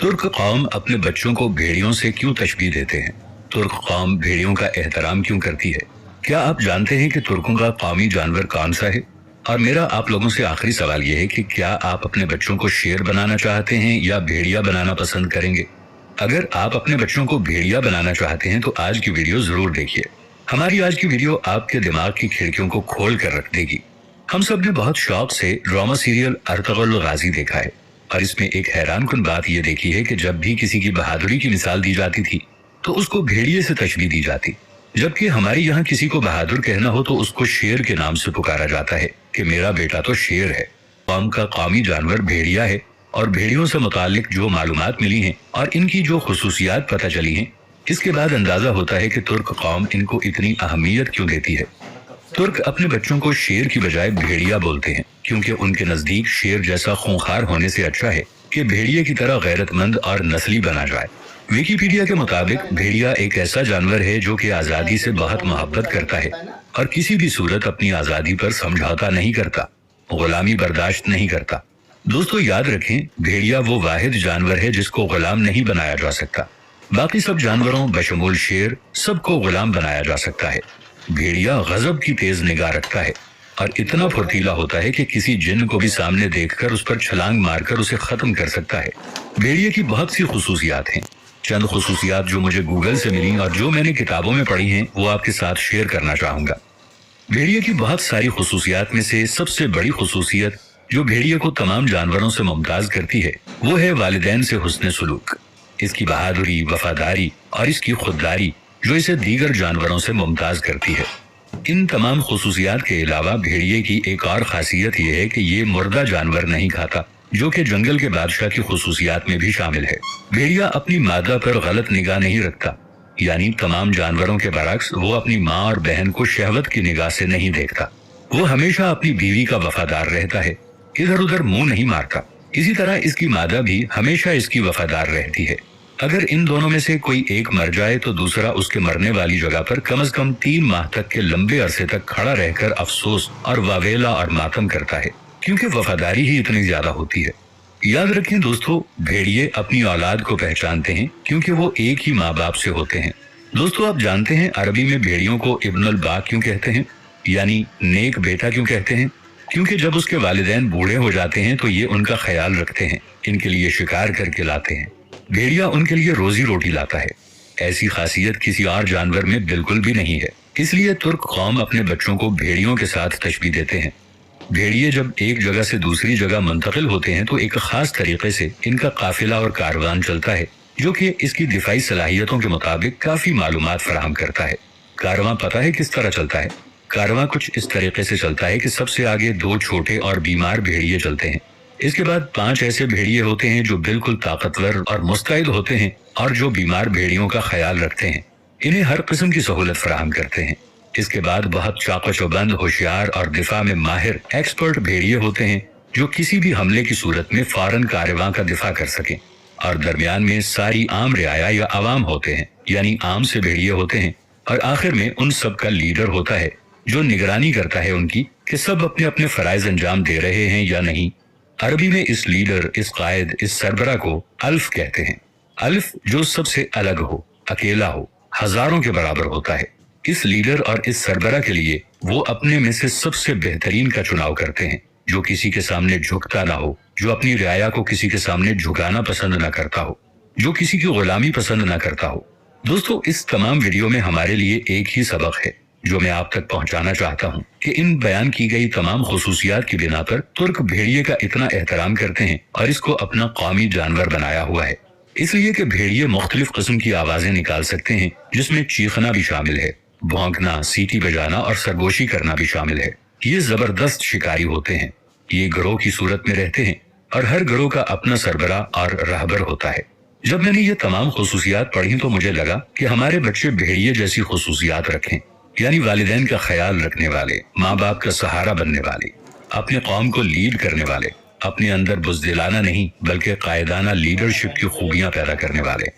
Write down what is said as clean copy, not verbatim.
तुर्क कौम अपने बच्चों को भेड़ियों से क्यों तशबीह देते हैं? तुर्क कौम भेड़ियों का एहतराम क्यों करती है? क्या आप जानते हैं कि तुर्कों का कौमी जानवर कौन सा है? और मेरा आप लोगों से आखिरी सवाल यह है कि क्या आप अपने बच्चों को शेर बनाना चाहते हैं या भेड़िया बनाना पसंद करेंगे? अगर आप अपने बच्चों को भेड़िया बनाना चाहते हैं तो आज की वीडियो जरूर देखिए। हमारी आज की वीडियो आपके दिमाग की खिड़कियों को खोल कर रख देगी। हम सब ने बहुत शौक से ड्रामा सीरियल अर्तुगरुल गाजी देखा है और इसमें एक हैरानकुन बात यह देखी है कि जब भी किसी की बहादुरी की मिसाल दी जाती थी तो उसको भेड़िए से तशबीह दी जाती, जबकि हमारे यहाँ किसी को बहादुर कहना हो तो उसको शेर के नाम से पुकारा जाता है कि मेरा बेटा तो शेर है। कौम का कौमी जानवर भेड़िया है और भेड़ियों से मुतालिक जो मालूमात मिली हैं और इनकी जो खुसूसियात पता चली हैं, इसके बाद अंदाजा होता है कि तुर्क कौम इनको इतनी अहमियत क्यों देती है। तुर्क अपने बच्चों को शेर की बजाय भेड़िया बोलते हैं क्योंकि उनके नजदीक शेर जैसा खूंखार होने से अच्छा है कि भेड़िए की तरह गैरतमंद और नस्ली बना जाए। विकिपीडिया के मुताबिक भेड़िया एक ऐसा जानवर है जो कि आजादी से बहुत मोहब्बत करता है और किसी भी सूरत अपनी आजादी पर समझौता नहीं करता, गुलामी बर्दाश्त नहीं करता। दोस्तों याद रखें, भेड़िया वो वाहिद जानवर है जिसको गुलाम नहीं बनाया जा सकता। बाकी सब जानवरों बशमूल शेर सबको गुलाम बनाया जा सकता है। भेड़िया गजब की तेज निगाह रखता है और इतना फुर्तीला होता है कि किसी जिन्न को भी सामने देखकर उस पर छलांग मारकर उसे खत्म कर सकता है। भेड़िए की बहुत सी खुसूसियात हैं। चंद खुसूसियात जो मुझे गूगल से मिली और जो मैंने किताबों में पढ़ी हैं वो आपके साथ शेयर करना चाहूंगा। भेड़िए की बहुत सारी खुसूसियात में से सबसे बड़ी खुसूसियत जो भेड़िए को तमाम जानवरों से मुमताज करती है वो है वालिदैन से हुस्न सुलूक। इसकी बहादुरी, वफादारी और इसकी खुददारी जो इसे दीगर जानवरों से मुमताज करती है। इन तमाम खुसूसियात के अलावा भेड़िए की एक और खासियत यह है कि ये मुर्दा जानवर नहीं खाता, जो कि जंगल के बादशाह की खुसूसियात में भी शामिल है। भेड़िया अपनी मादा पर गलत निगाह नहीं रखता, यानी तमाम जानवरों के बरक्स वो अपनी माँ और बहन को शहवत की निगाह से नहीं देखता। वो हमेशा अपनी बीवी का वफादार रहता है, इधर उधर मुंह नहीं मारता। इसी तरह इसकी मादा भी हमेशा इसकी वफादार रहती है। अगर इन दोनों में से कोई एक मर जाए तो दूसरा उसके मरने वाली जगह पर कम से कम 3 माह तक के लंबे अरसे तक खड़ा रहकर अफसोस और वावेला और मातम करता है, क्योंकि वफादारी ही इतनी ज्यादा होती है। याद रखें दोस्तों, भेड़िए अपनी औलाद को पहचानते हैं क्योंकि वो एक ही माँ बाप से होते हैं। दोस्तों आप जानते हैं अरबी में भेड़ियों को इब्नुल बाग क्यों कहते हैं, यानी नेक बेटा क्यों कहते हैं? क्योंकि जब उसके वालिदैन बूढ़े हो जाते हैं तो ये उनका ख्याल रखते हैं, इनके लिए शिकार करके लाते हैं। भेड़िया उनके लिए रोजी रोटी लाता है। ऐसी खासियत किसी और जानवर में बिल्कुल भी नहीं है, इसलिए तुर्क कौम अपने बच्चों को भेड़ियों के साथ तशबीह देते हैं। भेड़िए जब एक जगह से दूसरी जगह मुंतकिल होते हैं तो एक खास तरीके से इनका काफिला और कारवान चलता है, जो कि इसकी दिफाई सलाहियतों के मुताबिक काफी मालूमात फराहम करता है। कारवां पता है किस तरह चलता है? कारवां कुछ इस तरीके से चलता है कि सबसे आगे 2 छोटे और बीमार भेड़िए चलते हैं। इसके बाद 5 ऐसे भेड़िए होते हैं जो बिल्कुल ताकतवर और मुस्तैद होते हैं और जो बीमार भेड़ियों का ख्याल रखते हैं, इन्हें हर किस्म की सहूलत फराहम करते हैं। इसके बाद बहुत चाकचौबंद, होशियार और दिफा में माहिर एक्सपर्ट भेड़िए होते हैं जो किसी भी हमले की सूरत में फौरन कारवां का दिफा कर सकें। और दरमियान में सारी आम रियाया या आवाम होते हैं, यानी आम से भेड़िए होते हैं। और आखिर में उन सब का लीडर होता है जो निगरानी करता है उनकी कि सब अपने अपने फराइज अंजाम दे रहे हैं या नहीं। अरबी में इस लीडर, इस कायद, इस सरबरा को अल्फ कहते हैं। अल्फ जो सबसे अलग हो, अकेला हो, हजारों के बराबर होता है। इस लीडर और इस सरबरा के लिए वो अपने में से सबसे बेहतरीन का चुनाव करते हैं, जो किसी के सामने झुकता ना हो, जो अपनी रियाया को किसी के सामने झुकाना पसंद ना करता हो, जो किसी की गुलामी पसंद ना करता हो। दोस्तों इस तमाम वीडियो में हमारे लिए एक ही सबक है जो मैं आप तक पहुंचाना चाहता हूं कि इन बयान की गई तमाम खुसूसियात की बिना पर तुर्क भेड़िए का इतना एहतराम करते हैं और इसको अपना कौमी जानवर बनाया हुआ है, इसलिए कि भेड़िए मुख्तलिफ किस्म की आवाजें निकाल सकते हैं, जिसमें चीखना भी शामिल है, भौंकना, सीटी बजाना और सरगोशी करना भी शामिल है। ये जबरदस्त शिकारी होते हैं। ये गिरोह की सूरत में रहते हैं और हर गिरोह का अपना सरबरा और रहबर होता है। जब मैंने ये तमाम खुसूसियात पढ़ी तो मुझे लगा कि हमारे बच्चे भेड़िए जैसी खुसूसियात रखें, यानी वालिदैन का ख्याल रखने वाले, माँ बाप का सहारा बनने वाले, अपने कौम को लीड करने वाले, अपने अंदर बुज़दिलाना नहीं बल्कि कायदाना लीडरशिप की खूबियां पैदा करने वाले।